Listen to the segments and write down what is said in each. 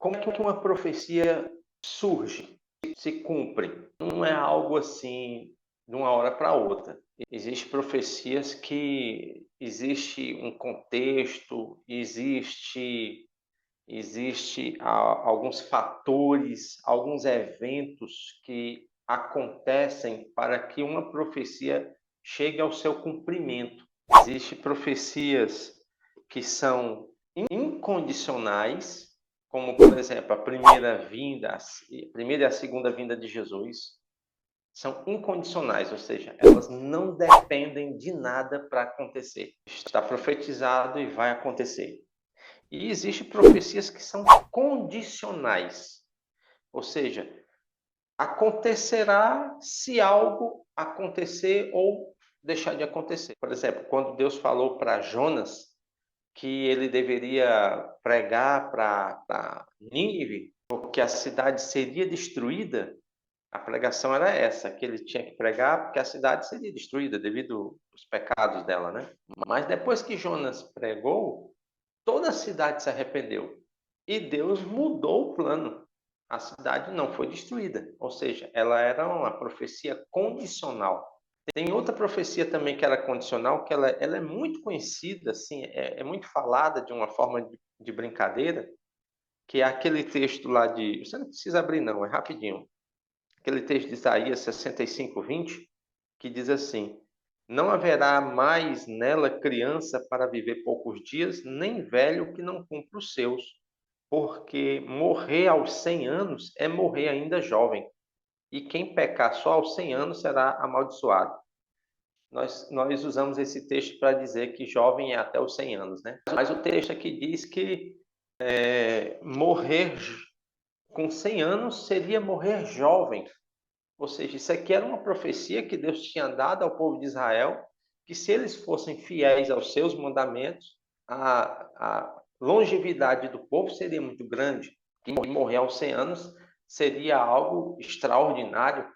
Como é que uma profecia surge, se cumpre? Não é algo assim de uma hora para outra. Existem profecias que existe um contexto, existe alguns fatores, alguns eventos que acontecem para que uma profecia chegue ao seu cumprimento. Existem profecias que são incondicionais, como por exemplo a primeira e a segunda vinda de Jesus, são incondicionais, ou seja, elas não dependem de nada para acontecer. Está profetizado e vai acontecer. E existem profecias que são condicionais, ou seja, acontecerá se algo acontecer ou deixar de acontecer. Por exemplo, quando Deus falou para Jonas que ele deveria pregar para Nínive, porque a cidade seria destruída, a pregação era essa, que ele tinha que pregar porque a cidade seria destruída devido aos pecados dela, né? Mas depois que Jonas pregou, toda a cidade se arrependeu e Deus mudou o plano. A cidade não foi destruída, ou seja, ela era uma profecia condicional. Tem outra profecia também que era condicional, que ela é muito conhecida, assim, é muito falada de uma forma de brincadeira, que é aquele texto lá de... Você não precisa abrir não, é rapidinho. Aquele texto de Isaías 65:20, que diz assim: não haverá mais nela criança para viver poucos dias, nem velho que não cumpra os seus, porque morrer aos 100 anos é morrer ainda jovem, e quem pecar só aos 100 anos será amaldiçoado. Nós usamos esse texto para dizer que jovem é até os 100 anos, né? Mas o texto aqui diz que morrer com 100 anos seria morrer jovem. Ou seja, isso aqui era uma profecia que Deus tinha dado ao povo de Israel, que se eles fossem fiéis aos seus mandamentos, a longevidade do povo seria muito grande. E morrer aos 100 anos seria algo extraordinário,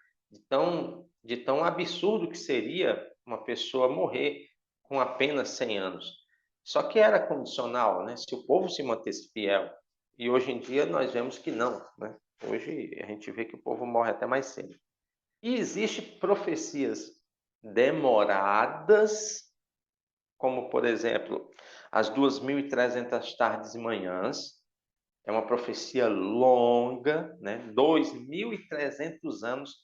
de tão absurdo que seria uma pessoa morrer com apenas 100 anos. Só que era condicional, né? Se o povo se mantesse fiel. E hoje em dia nós vemos que não, né? Hoje a gente vê que o povo morre até mais cedo. E existem profecias demoradas, como, por exemplo, as 2.300 tardes e manhãs. É uma profecia longa, né? 2.300 anos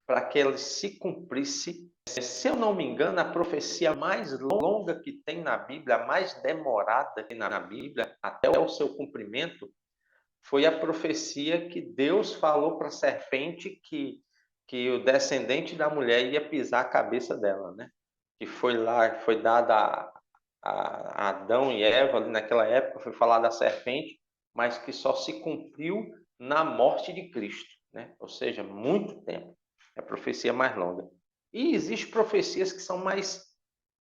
para que ela se cumprisse. Se eu não me engano, a profecia mais longa que tem na Bíblia, a mais demorada que tem na Bíblia, até o seu cumprimento, foi a profecia que Deus falou para a serpente que o descendente da mulher ia pisar a cabeça dela, né? Que foi lá, foi dada a Adão e Eva ali naquela época, foi falada da serpente, mas que só se cumpriu na morte de Cristo, né? Ou seja, muito tempo. É a profecia mais longa. E existem profecias que são mais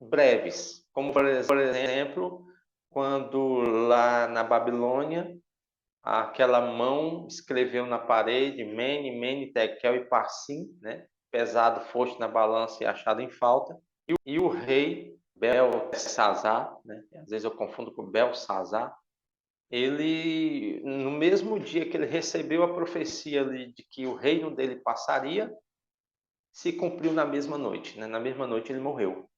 breves, como por exemplo, quando lá na Babilônia aquela mão escreveu na parede Mene, Mene, Tekel e Parsim, né? Pesado foste na balança e achado em falta. E o rei Belsazar, né? Às vezes eu confundo com Belsazar, ele, no mesmo dia que ele recebeu a profecia ali de que o reino dele passaria, se cumpriu na mesma noite, né? Na mesma noite ele morreu.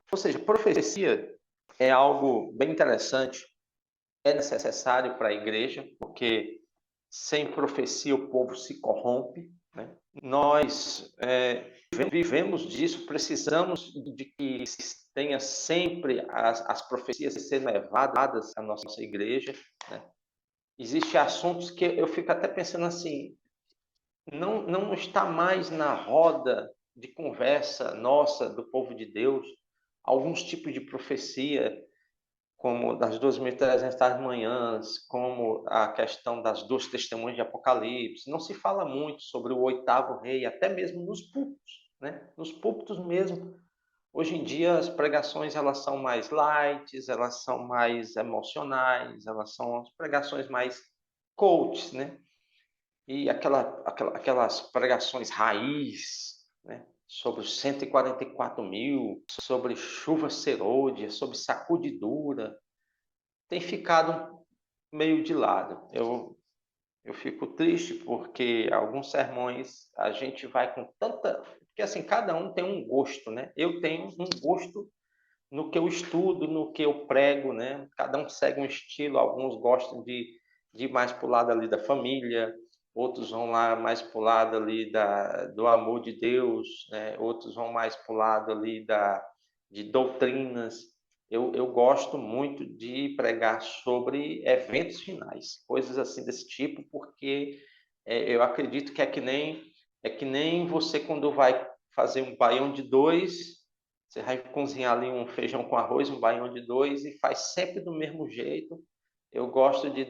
Ou seja, profecia é algo bem interessante, é necessário para a igreja, porque sem profecia o povo se corrompe, né? Nós vivemos disso, precisamos de que tenha sempre as profecias sendo levadas à nossa igreja, né? Existem assuntos que eu fico até pensando assim, não está mais na roda de conversa nossa, do povo de Deus, alguns tipos de profecia, como das 2.300 manhãs, como a questão das duas testemunhas de Apocalipse. Não se fala muito sobre o oitavo rei, até mesmo nos púlpitos, né? Nos púlpitos mesmo. Hoje em dia as pregações elas são mais light, elas são mais emocionais, elas são as pregações mais coaches, né? E aquelas pregações raiz, né? Sobre os 144 mil, sobre chuva serôdia, sobre sacudidura, tem ficado meio de lado. Eu fico triste porque alguns sermões a gente vai com tanta... Porque assim, cada um tem um gosto, né? Eu tenho um gosto no que eu estudo, no que eu prego, né? Cada um segue um estilo, alguns gostam de ir mais para o lado ali da família, outros vão lá mais para o lado ali do amor de Deus, né? Outros vão mais para o lado ali de doutrinas. Eu gosto muito de pregar sobre eventos finais, coisas assim desse tipo, porque eu acredito que é que nem você quando vai fazer um baião de dois, você vai cozinhar ali um feijão com arroz, um baião de dois e faz sempre do mesmo jeito. Eu gosto de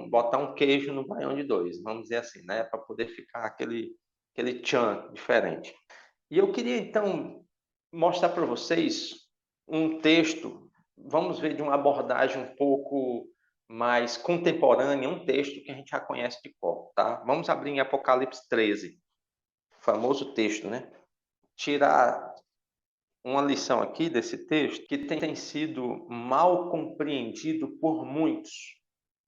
botar um queijo no baião de dois, vamos dizer assim, né, para poder ficar aquele tchan diferente. E eu queria então mostrar para vocês um texto, vamos ver de uma abordagem um pouco mais contemporânea, um texto que a gente já conhece de cor, tá? Vamos abrir em Apocalipse 13, famoso texto, né? Tirar uma lição aqui desse texto que tem sido mal compreendido por muitos.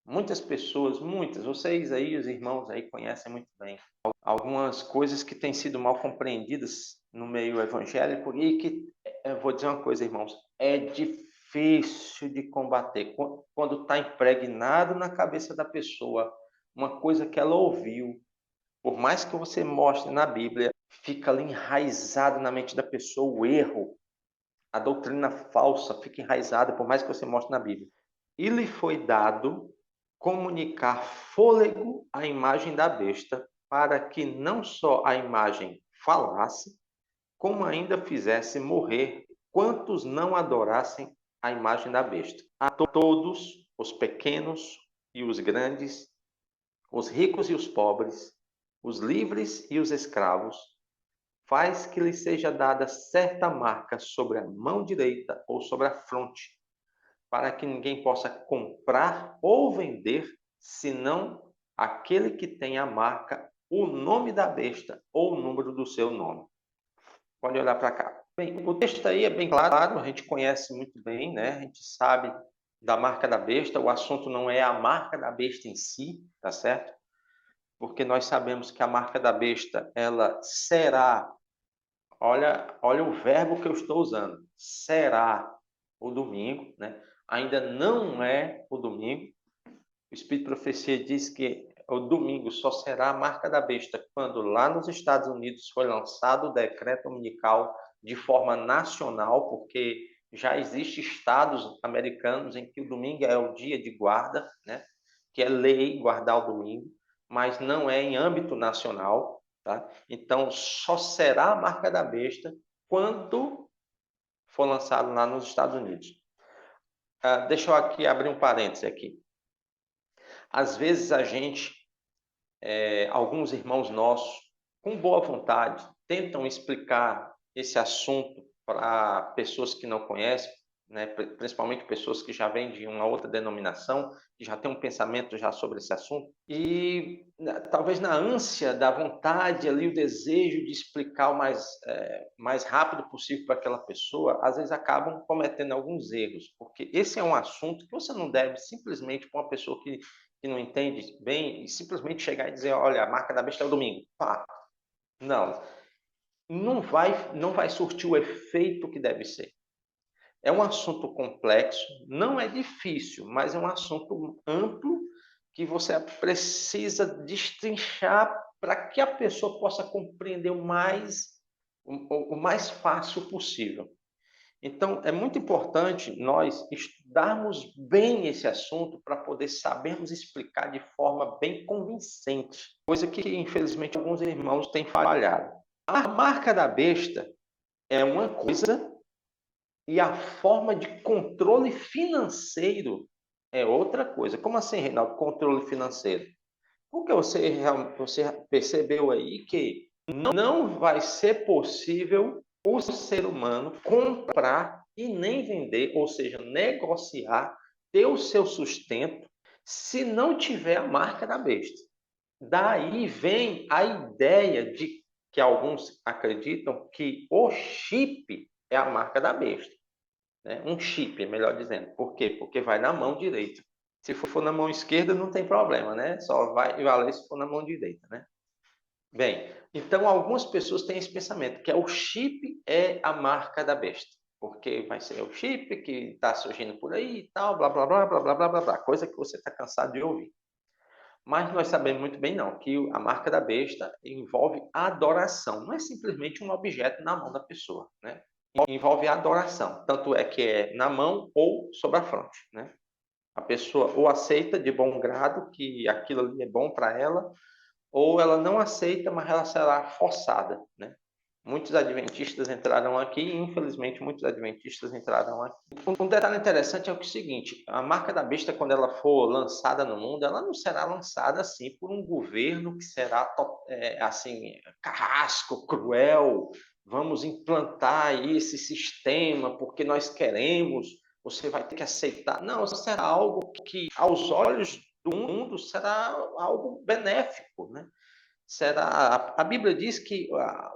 Muitas pessoas, muitas, vocês aí, os irmãos aí conhecem muito bem. Algumas coisas que têm sido mal compreendidas no meio evangélico e que, eu vou dizer uma coisa, irmãos, é difícil de combater. Quando está impregnado na cabeça da pessoa uma coisa que ela ouviu, por mais que você mostre na Bíblia, fica ali enraizado na mente da pessoa o erro, a doutrina falsa fica enraizada, por mais que você mostre na Bíblia. E lhe foi dado comunicar fôlego à imagem da besta, para que não só a imagem falasse, como ainda fizesse morrer quantos não adorassem a imagem da besta. A todos, os pequenos e os grandes, os ricos e os pobres, os livres e os escravos, faz que lhe seja dada certa marca sobre a mão direita ou sobre a fronte, para que ninguém possa comprar ou vender, senão aquele que tem a marca, o nome da besta ou o número do seu nome. Pode olhar para cá. Bem, o texto aí é bem claro, a gente conhece muito bem, né? A gente sabe da marca da besta, o assunto não é a marca da besta em si, tá certo? Porque nós sabemos que a marca da besta, ela será, olha o verbo que eu estou usando, será o domingo, né? Ainda não é o domingo. O Espírito de Profecia diz que o domingo só será a marca da besta quando lá nos Estados Unidos foi lançado o decreto dominical de forma nacional, porque já existem estados americanos em que o domingo é o dia de guarda, né? Que é lei guardar o domingo, mas não é em âmbito nacional, tá? Então só será a marca da besta quando for lançado lá nos Estados Unidos. Deixa eu aqui abrir um parêntese aqui. Às vezes a gente, alguns irmãos nossos, com boa vontade, tentam explicar esse assunto para pessoas que não conhecem, né? Principalmente pessoas que já vêm de uma outra denominação, que já têm um pensamento já sobre esse assunto, e talvez na ânsia da vontade ali, o desejo de explicar o mais rápido possível para aquela pessoa, às vezes acabam cometendo alguns erros, porque esse é um assunto que você não deve simplesmente para uma pessoa que não entende bem e simplesmente chegar e dizer, olha, a marca da besta é o domingo. Pá. Não, não vai surtir o efeito que deve ser. É um assunto complexo, não é difícil, mas é um assunto amplo que você precisa destrinchar para que a pessoa possa compreender o mais fácil possível. Então, é muito importante nós estudarmos bem esse assunto para poder sabermos explicar de forma bem convincente, coisa que, infelizmente, alguns irmãos têm falhado. A marca da besta é uma coisa e a forma de controle financeiro é outra coisa. Como assim, Reinaldo, controle financeiro? Porque você percebeu aí que não vai ser possível o ser humano comprar e nem vender, ou seja, negociar, ter o seu sustento, se não tiver a marca da besta. Daí vem a ideia de que alguns acreditam que o chip é a marca da besta, né? Um chip, melhor dizendo. Por quê? Porque vai na mão direita. Se for na mão esquerda, não tem problema, né? Só vai valer se for na mão direita, né? Bem, então algumas pessoas têm esse pensamento, que o chip é a marca da besta. Porque vai ser o chip que está surgindo por aí e tal, blá, blá, blá, blá, blá, blá, blá, blá, coisa que você está cansado de ouvir. Mas nós sabemos muito bem, não, que a marca da besta envolve adoração. Não é simplesmente um objeto na mão da pessoa, né? Envolve adoração. Tanto é que é na mão ou sobre a fronte, né? A pessoa ou aceita de bom grado que aquilo ali é bom para ela, ou ela não aceita, mas ela será forçada, né? Muitos adventistas entrarão aqui, e infelizmente muitos adventistas entrarão aqui. Um detalhe interessante é o seguinte, a marca da besta, quando ela for lançada no mundo, ela não será lançada assim por um governo que será assim, carrasco, cruel, vamos implantar aí esse sistema porque nós queremos, você vai ter que aceitar. Não, será algo que aos olhos do mundo será algo benéfico, né? A Bíblia diz que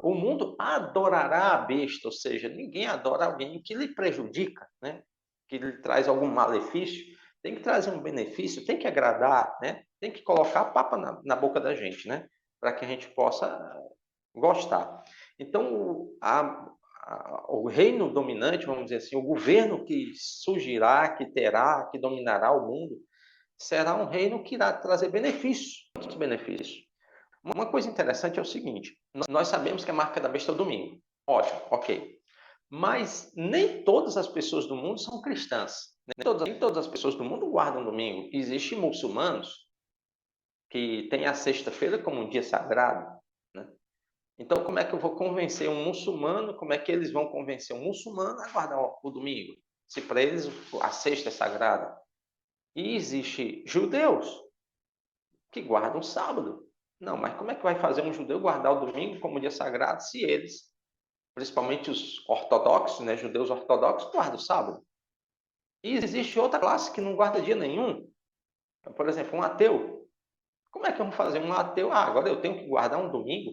o mundo adorará a besta, ou seja, ninguém adora alguém que lhe prejudica, né? Que lhe traz algum malefício. Tem que trazer um benefício, tem que agradar, né? Tem que colocar papa na boca da gente, né? Para que a gente possa gostar. Então, o reino dominante, vamos dizer assim, o governo que surgirá, que terá, que dominará o mundo, será um reino que irá trazer benefícios. Muitos benefícios. Uma coisa interessante é o seguinte, nós sabemos que a marca da besta é o domingo. Ótimo, ok. Mas nem todas as pessoas do mundo são cristãs. Nem todas as pessoas do mundo guardam domingo. Existem muçulmanos que têm a sexta-feira como um dia sagrado, né? Então, como é que eu vou convencer um muçulmano? Como é que eles vão convencer um muçulmano a guardar o domingo? Se para eles a sexta é sagrada. E existe judeus que guardam sábado. Não, mas como é que vai fazer um judeu guardar o domingo como dia sagrado se eles, principalmente os ortodoxos, né, judeus ortodoxos, guardam o sábado? E existe outra classe que não guarda dia nenhum. Por exemplo, um ateu. Como é que eu vou fazer um ateu? Ah, agora eu tenho que guardar um domingo,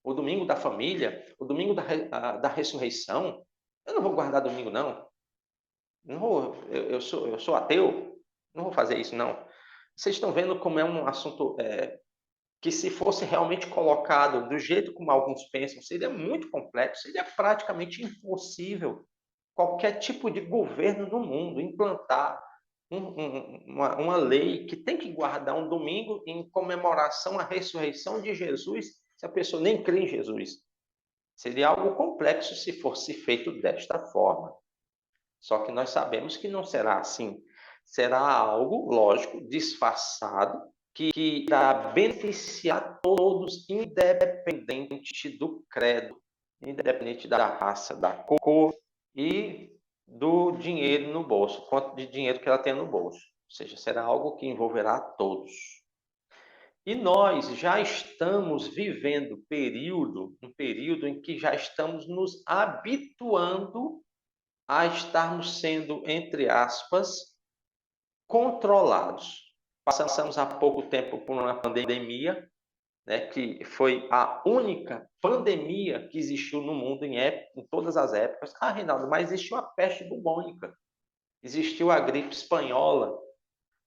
o domingo da família, o domingo da ressurreição. Eu não vou guardar domingo, não. Não vou, eu sou ateu, não vou fazer isso, não. Vocês estão vendo como é um assunto que, se fosse realmente colocado do jeito como alguns pensam, seria muito complexo, seria praticamente impossível qualquer tipo de governo no mundo implantar uma lei que tem que guardar um domingo em comemoração à ressurreição de Jesus, se a pessoa nem crê em Jesus. Seria algo complexo se fosse feito desta forma. Só que nós sabemos que não será assim. Será algo, lógico, disfarçado, que irá beneficiar todos, independente do credo, independente da raça, da cor e do dinheiro no bolso, quanto de dinheiro que ela tem no bolso. Ou seja, será algo que envolverá todos. E nós já estamos vivendo um período em que já estamos nos habituando a estarmos sendo, entre aspas, controlados. Passamos há pouco tempo por uma pandemia, né, que foi a única pandemia que existiu no mundo em todas as épocas. Ah, Reinaldo, mas existiu a peste bubônica, existiu a gripe espanhola,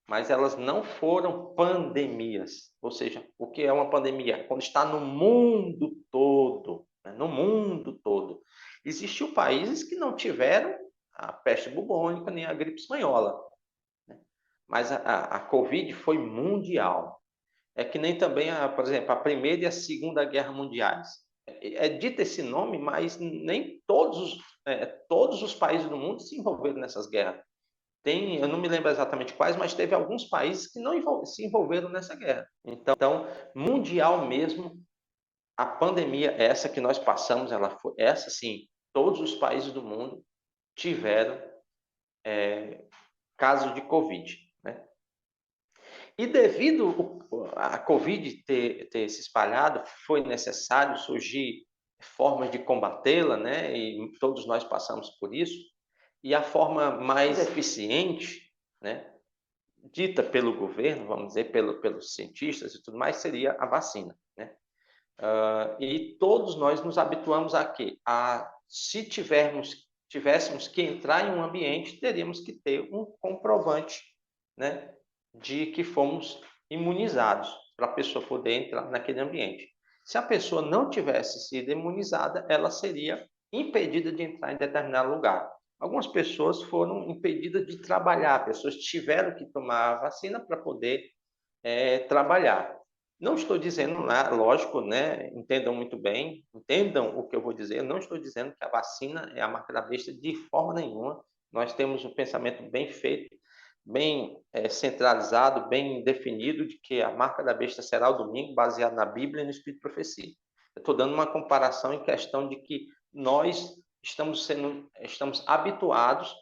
mas elas não foram pandemias. Ou seja, o que é uma pandemia? Quando está no mundo todo, né? No mundo todo. Existiu países que não tiveram a peste bubônica nem a gripe espanhola, né? Mas a Covid foi mundial. É que nem também, por exemplo, a Primeira e a Segunda Guerra Mundiais. É dito esse nome, mas nem todos os países do mundo se envolveram nessas guerras. Eu não me lembro exatamente quais, mas teve alguns países que não se envolveram nessa guerra. Então, mundial mesmo, a pandemia, essa que nós passamos, essa sim, todos os países do mundo tiveram casos de Covid, né? E devido a Covid ter se espalhado, foi necessário surgir formas de combatê-la, né? E todos nós passamos por isso. E a forma mais eficiente, né, dita pelo governo, vamos dizer, pelos cientistas e tudo mais, seria a vacina, né? E todos nós nos habituamos a quê? Se tivéssemos que entrar em um ambiente, teríamos que ter um comprovante, né, de que fomos imunizados para a pessoa poder entrar naquele ambiente. Se a pessoa não tivesse sido imunizada, ela seria impedida de entrar em determinado lugar. Algumas pessoas foram impedidas de trabalhar, pessoas tiveram que tomar a vacina para poder trabalhar. Não estou dizendo, lógico, né? Entendam muito bem, entendam o que eu vou dizer. Não estou dizendo que a vacina é a marca da besta de forma nenhuma. Nós temos um pensamento bem feito, bem centralizado, bem definido de que a marca da besta será o domingo, baseado na Bíblia e no Espírito de Profecia. Eu estou dando uma comparação em questão de que nós estamos habituados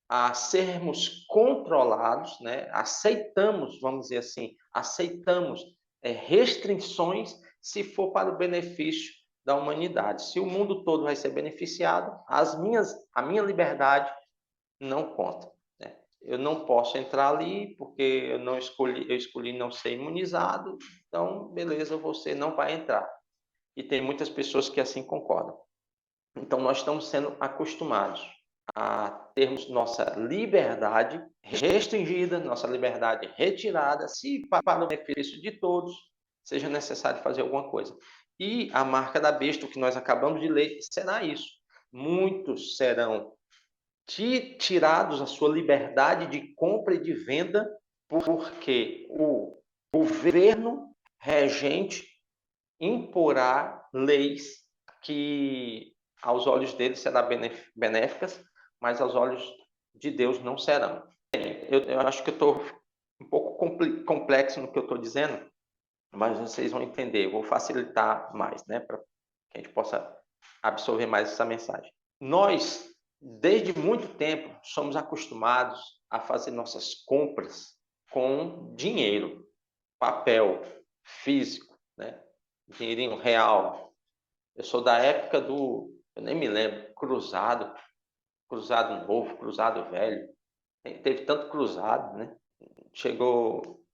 a sermos controlados, né? Aceitamos, vamos dizer assim, aceitamos restrições se for para o benefício da humanidade. Se o mundo todo vai ser beneficiado, a minha liberdade não conta. Né? Eu não posso entrar ali porque eu escolhi não ser imunizado, então, beleza, você não vai entrar. E tem muitas pessoas que assim concordam. Então, nós estamos sendo acostumados a termos nossa liberdade restringida, nossa liberdade retirada, se para o benefício de todos seja necessário fazer alguma coisa. E a marca da besta, o que nós acabamos de ler, será isso. Muitos serão tirados a sua liberdade de compra e de venda, porque o governo regente imporá leis que aos olhos deles serão benéficas, mas aos olhos de Deus não serão. Eu acho que eu estou um pouco complexo no que eu estou dizendo, mas vocês vão entender. Eu vou facilitar mais, né, para que a gente possa absorver mais essa mensagem. Nós, desde muito tempo, somos acostumados a fazer nossas compras com dinheiro, papel, físico, né? Dinheirinho real. Eu sou da época eu nem me lembro, cruzado, cruzado novo, cruzado velho. Teve tanto cruzado, né?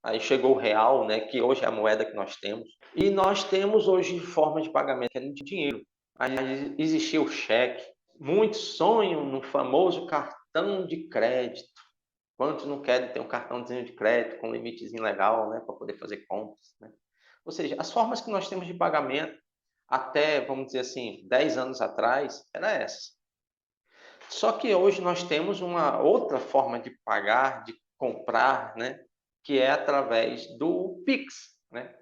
Aí chegou o real, né? Que hoje é a moeda que nós temos. E nós temos hoje formas de pagamento que é de dinheiro. Aí existia o cheque. Muitos sonham no famoso cartão de crédito. Quantos não querem ter um cartãozinho de crédito com um limitezinho legal, né? Para poder fazer compras, né? Ou seja, as formas que nós temos de pagamento até, vamos dizer assim, 10 anos atrás, era essa. Só que hoje nós temos uma outra forma de pagar, de comprar, né? Que é através do Pix, né?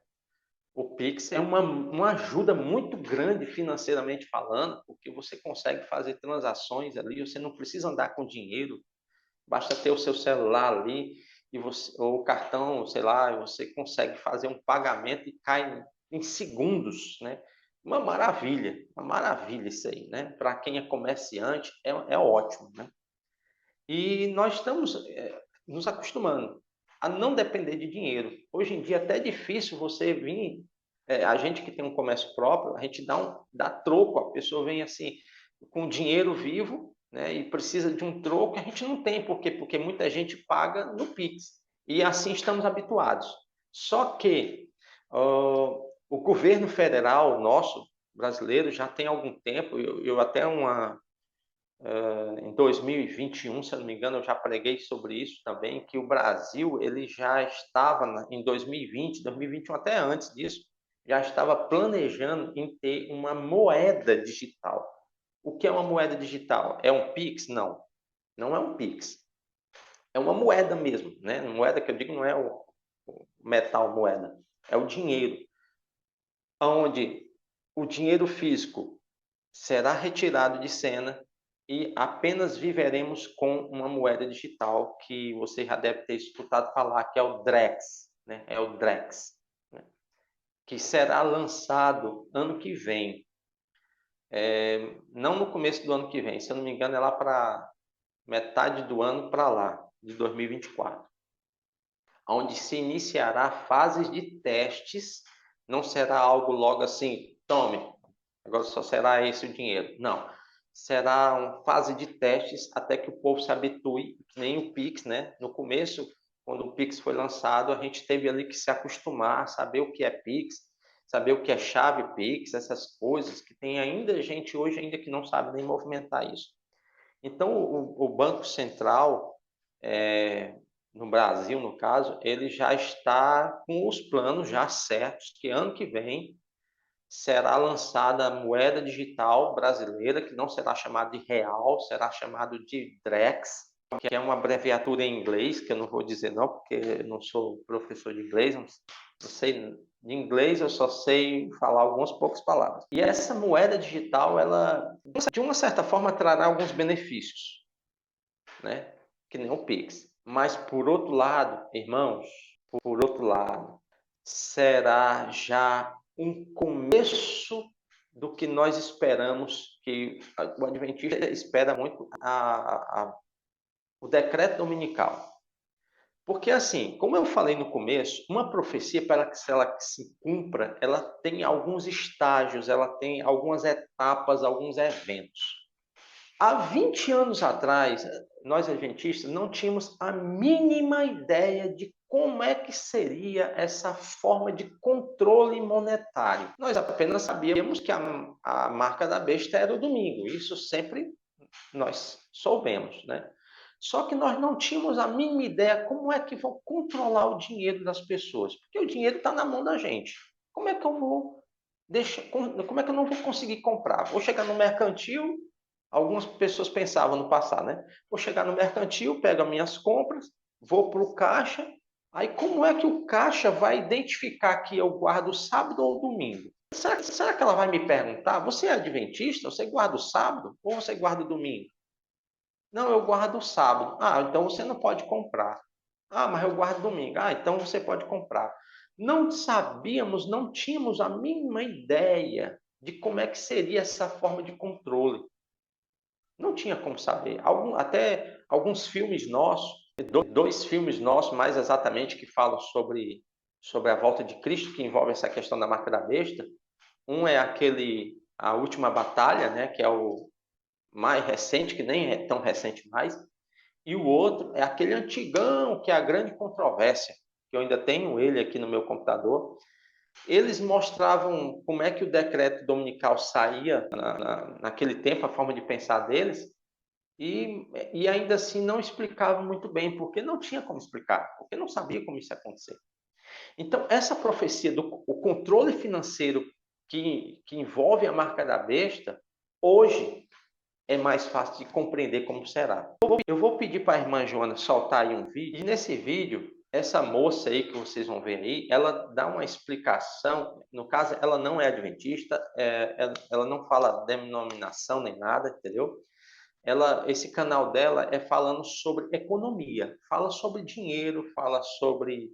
O Pix é uma ajuda muito grande financeiramente falando, porque você consegue fazer transações ali, você não precisa andar com dinheiro, basta ter o seu celular ali e ou o cartão, sei lá, você consegue fazer um pagamento e cai em segundos, né? Uma maravilha isso aí, né? Para quem é comerciante é ótimo, né? E nós estamos nos acostumando a não depender de dinheiro. Hoje em dia até é difícil você vir, a gente que tem um comércio próprio, a gente dá troco, a pessoa vem assim com dinheiro vivo, né, e precisa de um troco, a gente não tem, por quê? Porque muita gente paga no Pix. E assim estamos habituados. Só que o governo federal nosso, brasileiro, já tem algum tempo, eu até em 2021, se eu não me engano, eu já preguei sobre isso também, que o Brasil ele já estava em 2020, 2021 até antes disso, já estava planejando em ter uma moeda digital. O que é uma moeda digital? É um Pix? Não, não é um Pix. É uma moeda mesmo, né? Moeda que eu digo não é o metal moeda, é o dinheiro, onde o dinheiro físico será retirado de cena e apenas viveremos com uma moeda digital que você já deve ter escutado falar, que é o Drex, né? É o Drex, né? Que será lançado ano que vem. Não no começo do ano que vem, se eu não me engano, é lá para metade do ano para lá, de 2024, onde se iniciará fases de testes. Não será algo logo assim, tome, agora só será esse o dinheiro. Não. Será uma fase de testes até que o povo se habitue, que nem o Pix, né? No começo, quando o Pix foi lançado, a gente teve ali que se acostumar, saber o que é Pix, saber o que é chave Pix, essas coisas que tem ainda gente hoje ainda que não sabe nem movimentar isso. Então, o Banco Central no Brasil, no caso, ele já está com os planos já certos, que ano que vem será lançada a moeda digital brasileira, que não será chamada de real, será chamado de Drex, que é uma abreviatura em inglês, que eu não vou dizer não, porque eu não sou professor de inglês, não sei de inglês, eu só sei falar algumas poucas palavras. E essa moeda digital, ela, de uma certa forma, trará alguns benefícios, né? Que nem o Pix. Mas, por outro lado, irmãos, por outro lado, será já um começo do que nós esperamos, que o Adventista espera muito, o decreto dominical. Porque, assim, como eu falei no começo, uma profecia, para que ela se cumpra, ela tem alguns estágios, ela tem algumas etapas, alguns eventos. Há 20 anos atrás, nós adventistas não tínhamos a mínima ideia de como é que seria essa forma de controle monetário. Nós apenas sabíamos que a marca da besta era o domingo. Isso sempre nós soubemos, né? Só que nós não tínhamos a mínima ideia como é que vão controlar o dinheiro das pessoas, porque o dinheiro está na mão da gente. Como é que eu vou deixar? Como é que eu não vou conseguir comprar? Vou chegar no mercantil. Algumas pessoas pensavam no passado, né? Vou chegar no mercantil, pego as minhas compras, vou para o caixa. Aí como é que o caixa vai identificar que eu guardo sábado ou domingo? Será que ela vai me perguntar? Você é adventista? Você guarda o sábado ou você guarda o domingo? Não, eu guardo o sábado. Ah, então você não pode comprar. Ah, mas eu guardo domingo. Ah, então você pode comprar. Não sabíamos, não tínhamos a mínima ideia de como é que seria essa forma de controle. Não tinha como saber. Até alguns filmes nossos, dois filmes nossos, mais exatamente, que falam sobre a volta de Cristo, que envolve essa questão da marca da besta. Um é aquele A Última Batalha, né, que é o mais recente, que nem é tão recente mais. E o outro é aquele antigão, que é a grande controvérsia, que eu ainda tenho ele aqui no meu computador. Eles mostravam como é que o decreto dominical saía naquele tempo, a forma de pensar deles, e ainda assim não explicavam muito bem, porque não tinha como explicar, porque não sabia como isso ia acontecer. Então, essa profecia do o controle financeiro que envolve a marca da besta, hoje é mais fácil de compreender como será. Eu vou pedir para a irmã Joana soltar aí um vídeo, e nesse vídeo, essa moça aí que vocês vão ver aí, ela dá uma explicação, no caso, ela não é adventista, ela não fala denominação nem nada, entendeu? Esse canal dela é falando sobre economia, fala sobre dinheiro, fala sobre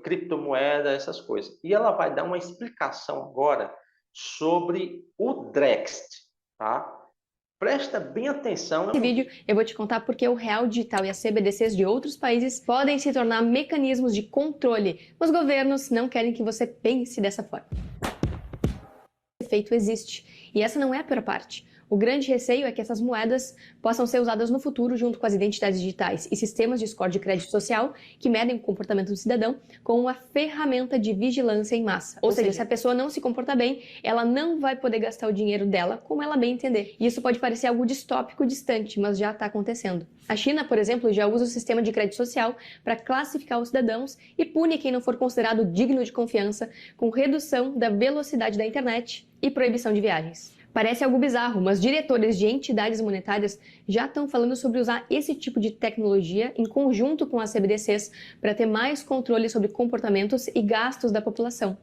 criptomoeda, essas coisas. E ela vai dar uma explicação agora sobre o Drext, tá? Presta bem atenção. Nesse vídeo eu vou te contar porque o real digital e as CBDCs de outros países podem se tornar mecanismos de controle. Os governos não querem que você pense dessa forma. O efeito existe. E essa não é a pior parte. O grande receio é que essas moedas possam ser usadas no futuro junto com as identidades digitais e sistemas de score de crédito social que medem o comportamento do cidadão com uma ferramenta de vigilância em massa. Ou seja, se a pessoa não se comporta bem, ela não vai poder gastar o dinheiro dela como ela bem entender. E isso pode parecer algo distópico distante, mas já está acontecendo. A China, por exemplo, já usa o sistema de crédito social para classificar os cidadãos e pune quem não for considerado digno de confiança, com redução da velocidade da internet e proibição de viagens. Parece algo bizarro, mas diretores de entidades monetárias já estão falando sobre usar esse tipo de tecnologia em conjunto com as CBDCs para ter mais controle sobre comportamentos e gastos da população.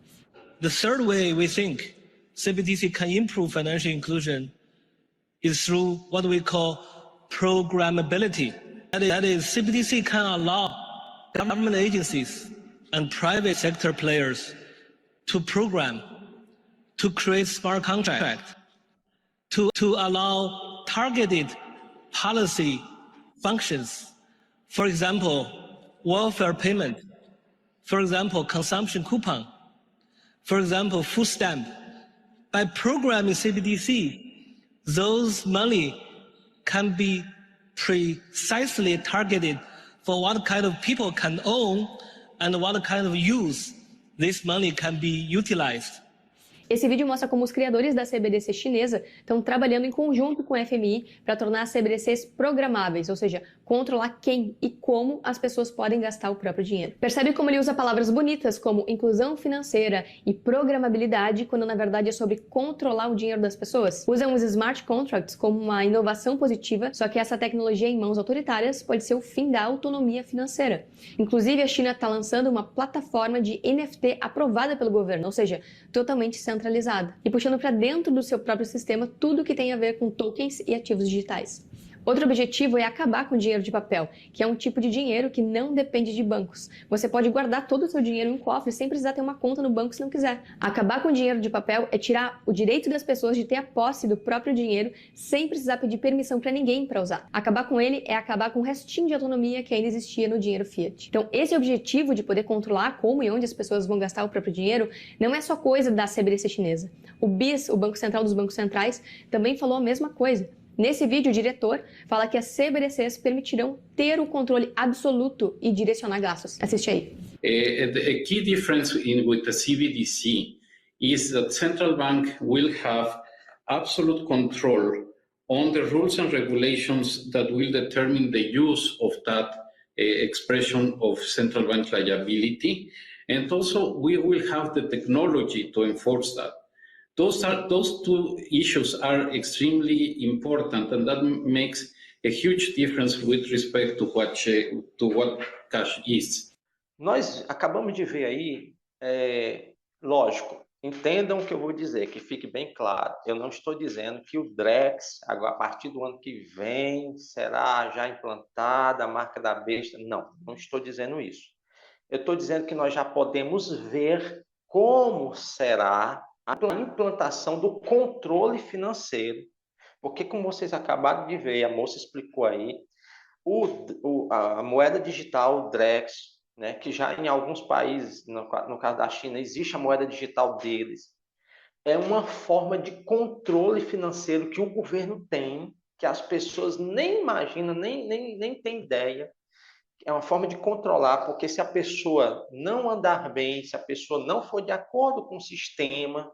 The third way we think CBDC can improve financial inclusion is through what we call programmability. That is, CBDC can allow government agencies and private sector players to program, to create smart contracts, to allow targeted policy functions. For example, welfare payment. For example, consumption coupon. For example, food stamp. By programming CBDC, those money can be precisely targeted for what kind of people can own and what kind of use this money can be utilized. Esse vídeo mostra como os criadores da CBDC chinesa estão trabalhando em conjunto com o FMI para tornar as CBDCs programáveis, ou seja, controlar quem e como as pessoas podem gastar o próprio dinheiro. Percebe como ele usa palavras bonitas como inclusão financeira e programabilidade, quando na verdade é sobre controlar o dinheiro das pessoas? Usam os smart contracts como uma inovação positiva, só que essa tecnologia em mãos autoritárias pode ser o fim da autonomia financeira. Inclusive, a China está lançando uma plataforma de NFT aprovada pelo governo, ou seja, totalmente centralizada, e puxando para dentro do seu próprio sistema tudo que tem a ver com tokens e ativos digitais. Outro objetivo é acabar com o dinheiro de papel, que é um tipo de dinheiro que não depende de bancos. Você pode guardar todo o seu dinheiro em um cofre sem precisar ter uma conta no banco se não quiser. Acabar com o dinheiro de papel é tirar o direito das pessoas de ter a posse do próprio dinheiro sem precisar pedir permissão para ninguém para usar. Acabar com ele é acabar com o restinho de autonomia que ainda existia no dinheiro fiat. Então, esse objetivo de poder controlar como e onde as pessoas vão gastar o próprio dinheiro não é só coisa da CBDC chinesa. O BIS, o Banco Central dos Bancos Centrais, também falou a mesma coisa. Nesse vídeo, o diretor fala que as CBDCs permitirão ter o controle absoluto e direcionar gastos. Assiste aí. A key difference with the CBDC is that central bank will have absolute control on the rules and regulations that will determine the use of that expression of central bank liability, and also we will have the technology to enforce that. Those two issues are extremely important, and that makes a huge difference with respect to what cash is. Nós acabamos de ver aí, lógico, entendam o que eu vou dizer, que fique bem claro. Eu não estou dizendo que o Drex, agora, a partir do ano que vem, será já implantada a marca da besta. Não estou dizendo isso. Eu estou dizendo que nós já podemos ver como será a implantação do controle financeiro, porque como vocês acabaram de ver, a moça explicou aí, a moeda digital, o Drex, né, que já em alguns países, no caso da China, existe a moeda digital deles, é uma forma de controle financeiro que o governo tem, que as pessoas nem imaginam, nem têm ideia. É uma forma de controlar, porque se a pessoa não andar bem, se a pessoa não for de acordo com o sistema,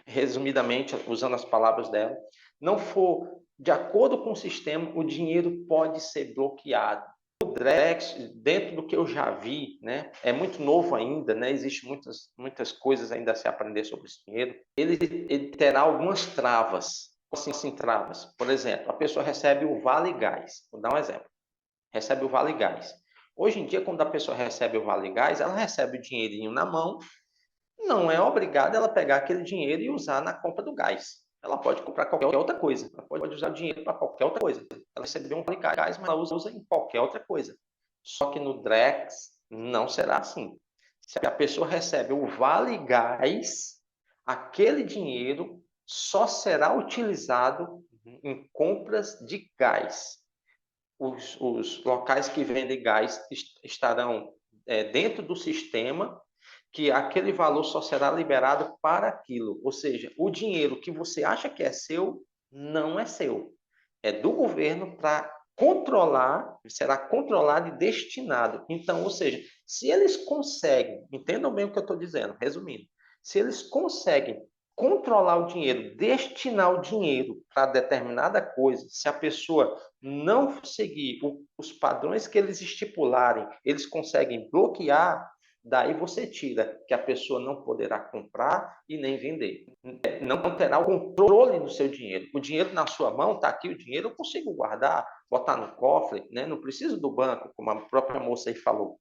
resumidamente, usando as palavras dela, não for de acordo com o sistema, o dinheiro pode ser bloqueado. O Drex, dentro do que eu já vi, né, é muito novo ainda, né, existe muitas coisas ainda a se aprender sobre esse dinheiro. Ele terá algumas travas, assim, travas. Por exemplo, a pessoa recebe o Vale Gás. Vou dar um exemplo. Recebe o Vale Gás. Hoje em dia, quando a pessoa recebe o Vale Gás, ela recebe o dinheirinho na mão, não é obrigada ela pegar aquele dinheiro e usar na compra do gás. Ela pode comprar qualquer outra coisa. Ela pode usar o dinheiro para qualquer outra coisa. Ela recebeu um Vale Gás, mas ela usa em qualquer outra coisa. Só que no Drex não será assim. Se a pessoa recebe o Vale Gás, aquele dinheiro só será utilizado em compras de gás. Os locais que vendem gás estarão dentro do sistema, que aquele valor só será liberado para aquilo. Ou seja, o dinheiro que você acha que é seu, não é seu. É do governo para controlar, será controlado e destinado. Então, ou seja, se eles conseguem, entendam bem o que eu estou dizendo, resumindo, se eles conseguem controlar o dinheiro, destinar o dinheiro para determinada coisa, se a pessoa não seguir os padrões que eles estipularem, eles conseguem bloquear, daí você tira que a pessoa não poderá comprar e nem vender. Não terá o controle do seu dinheiro. O dinheiro na sua mão, está aqui o dinheiro, eu consigo guardar, botar no cofre, né? Não preciso do banco, como a própria moça aí falou.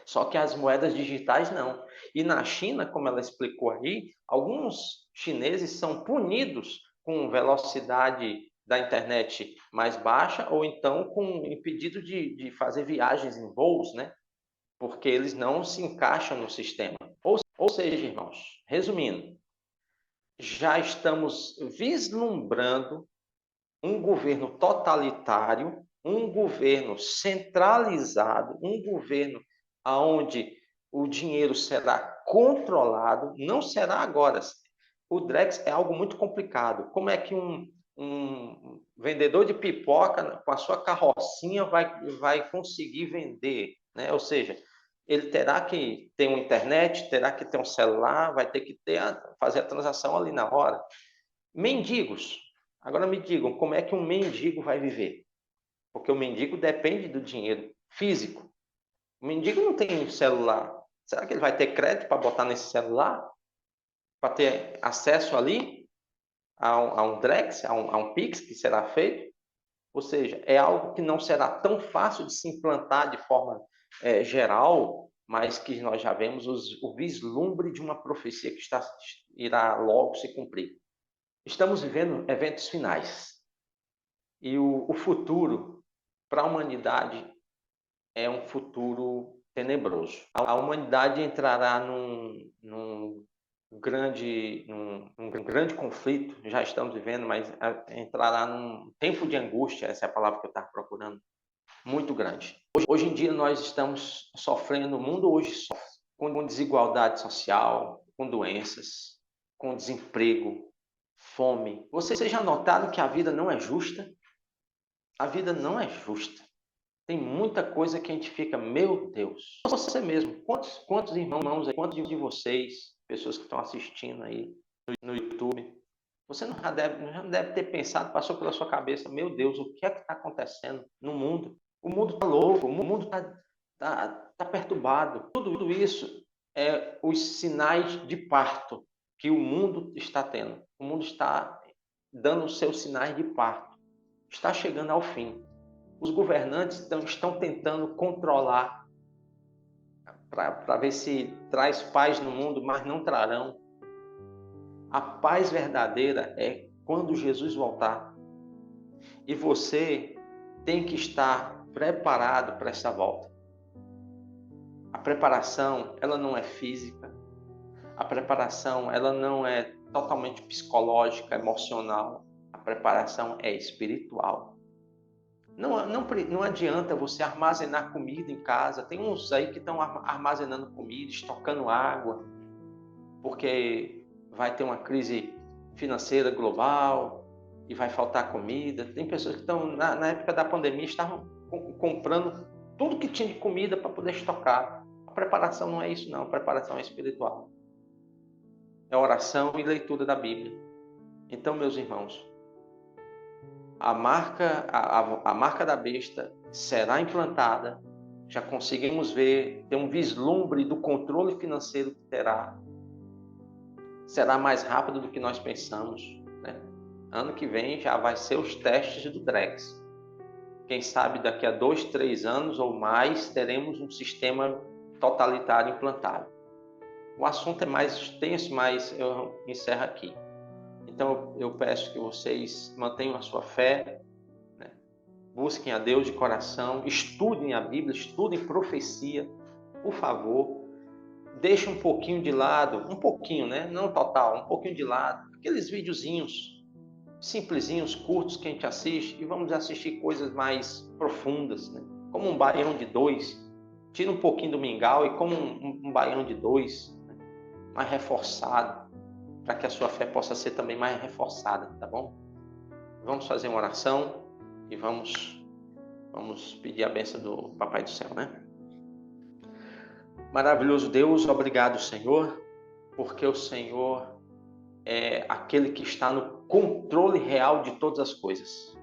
Só que as moedas digitais não. E na China, como ela explicou aí, alguns chineses são punidos com velocidade da internet mais baixa ou então com impedido de fazer viagens em voos, né? Porque eles não se encaixam no sistema. Ou seja, irmãos, resumindo, já estamos vislumbrando um governo totalitário, um governo centralizado, um governo onde o dinheiro será controlado, não será agora. O Drex é algo muito complicado. Como é que um vendedor de pipoca com a sua carrocinha vai conseguir vender, né? Ou seja, ele terá que ter uma internet, terá que ter um celular, vai ter que fazer a transação ali na hora. Mendigos. Agora me digam, como é que um mendigo vai viver? Porque o mendigo depende do dinheiro físico. O mendigo não tem celular. Será que ele vai ter crédito para botar nesse celular? Para ter acesso ali a um Drex, a um Pix que será feito? Ou seja, é algo que não será tão fácil de se implantar de forma geral, mas que nós já vemos o vislumbre de uma profecia que irá logo se cumprir. Estamos vivendo eventos finais. E o futuro para a humanidade é um futuro tenebroso. A humanidade entrará num grande conflito, já estamos vivendo, mas entrará num tempo de angústia, essa é a palavra que eu estava procurando, muito grande. Hoje em dia nós estamos sofrendo, o mundo hoje sofre com desigualdade social, com doenças, com desemprego, fome. Vocês já notaram que a vida não é justa? A vida não é justa. Tem muita coisa que a gente fica, meu Deus. Você mesmo, quantos irmãos aí, quantos de vocês, pessoas que estão assistindo aí no YouTube, você não deve ter pensado, passou pela sua cabeça, meu Deus, o que é que está acontecendo no mundo? O mundo está louco, o mundo está perturbado. Tudo isso é os sinais de parto que o mundo está tendo. O mundo está dando os seus sinais de parto. Está chegando ao fim. Os governantes estão tentando controlar para ver se traz paz no mundo, mas não trarão. A paz verdadeira é quando Jesus voltar. E você tem que estar preparado para essa volta. A preparação, ela não é física. A preparação, ela não é totalmente psicológica, emocional. A preparação é espiritual. Não adianta você armazenar comida em casa. Tem uns aí que estão armazenando comida, estocando água, porque vai ter uma crise financeira global e vai faltar comida. Tem pessoas que estão, na época da pandemia, estavam comprando tudo que tinha de comida para poder estocar. A preparação não é isso, não. A preparação é espiritual. É oração e leitura da Bíblia. Então, meus irmãos, a marca da besta será implantada. Já conseguimos ver, ter um vislumbre do controle financeiro que terá. Será mais rápido do que nós pensamos, né? Ano que vem já vai ser os testes do Drex. Quem sabe daqui a 2, 3 anos ou mais teremos um sistema totalitário implantado. O assunto é mais extenso, mas eu encerro aqui. Então eu peço que vocês mantenham a sua fé, né? Busquem a Deus de coração, estudem a Bíblia, estudem profecia, por favor. Deixe um pouquinho de lado, um pouquinho, né? Não total, um pouquinho de lado. Aqueles videozinhos simplesinhos, curtos que a gente assiste, e vamos assistir coisas mais profundas, né? Como um baião de 2. Tira um pouquinho do mingau e como um baião de 2, né? Mais reforçado, para que a sua fé possa ser também mais reforçada, tá bom? Vamos fazer uma oração e vamos pedir a bênção do Papai do Céu, né? Maravilhoso Deus, obrigado, Senhor, porque o Senhor é aquele que está no controle real de todas as coisas.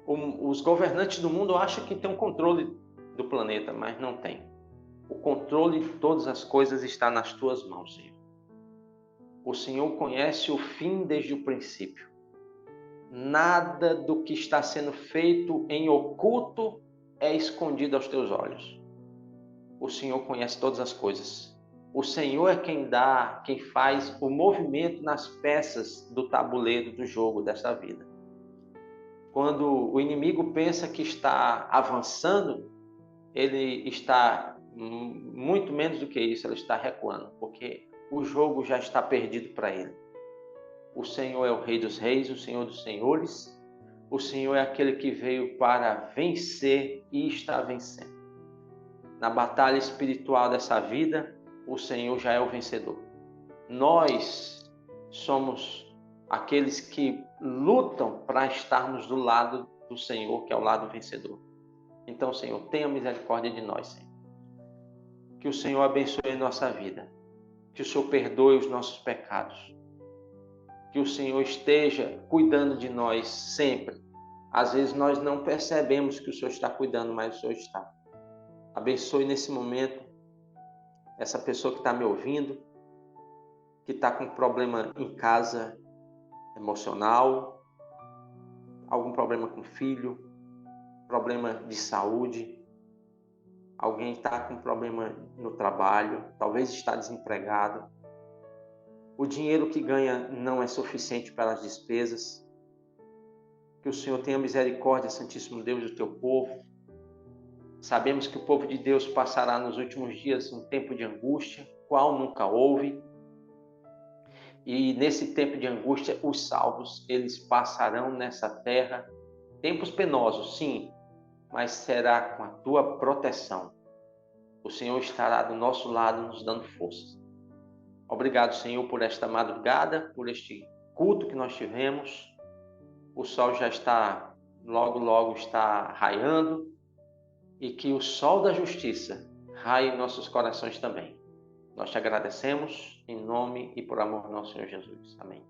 Os governantes do mundo acham que tem um controle do planeta, mas não tem. O controle de todas as coisas está nas tuas mãos, Senhor. O Senhor conhece o fim desde o princípio. Nada do que está sendo feito em oculto é escondido aos teus olhos. O Senhor conhece todas as coisas. O Senhor é quem dá, quem faz o movimento nas peças do tabuleiro do jogo dessa vida. Quando o inimigo pensa que está avançando, ele está muito menos do que isso, ele está recuando, porque o jogo já está perdido para ele. O Senhor é o Rei dos Reis, o Senhor dos Senhores. O Senhor é aquele que veio para vencer e está vencendo. Na batalha espiritual dessa vida, o Senhor já é o vencedor. Nós somos aqueles que lutam para estarmos do lado do Senhor, que é o lado vencedor. Então, Senhor, tenha misericórdia de nós, Senhor. Que o Senhor abençoe a nossa vida. Que o Senhor perdoe os nossos pecados. Que o Senhor esteja cuidando de nós sempre. Às vezes nós não percebemos que o Senhor está cuidando, mas o Senhor está. Abençoe nesse momento essa pessoa que está me ouvindo, que está com problema em casa emocional, algum problema com o filho, problema de saúde, alguém está com problema no trabalho, talvez está desempregado, o dinheiro que ganha não é suficiente para as despesas. Que o Senhor tenha misericórdia, Santíssimo Deus, do teu povo. Sabemos que o povo de Deus passará nos últimos dias um tempo de angústia, qual nunca houve. E nesse tempo de angústia, os salvos, eles passarão nessa terra tempos penosos, sim, mas será com a tua proteção. O Senhor estará do nosso lado, nos dando forças. Obrigado, Senhor, por esta madrugada, por este culto que nós tivemos. O sol já está, logo está raiando, e que o sol da justiça raie em nossos corações também. Nós te agradecemos em nome e por amor do nosso Senhor Jesus. Amém.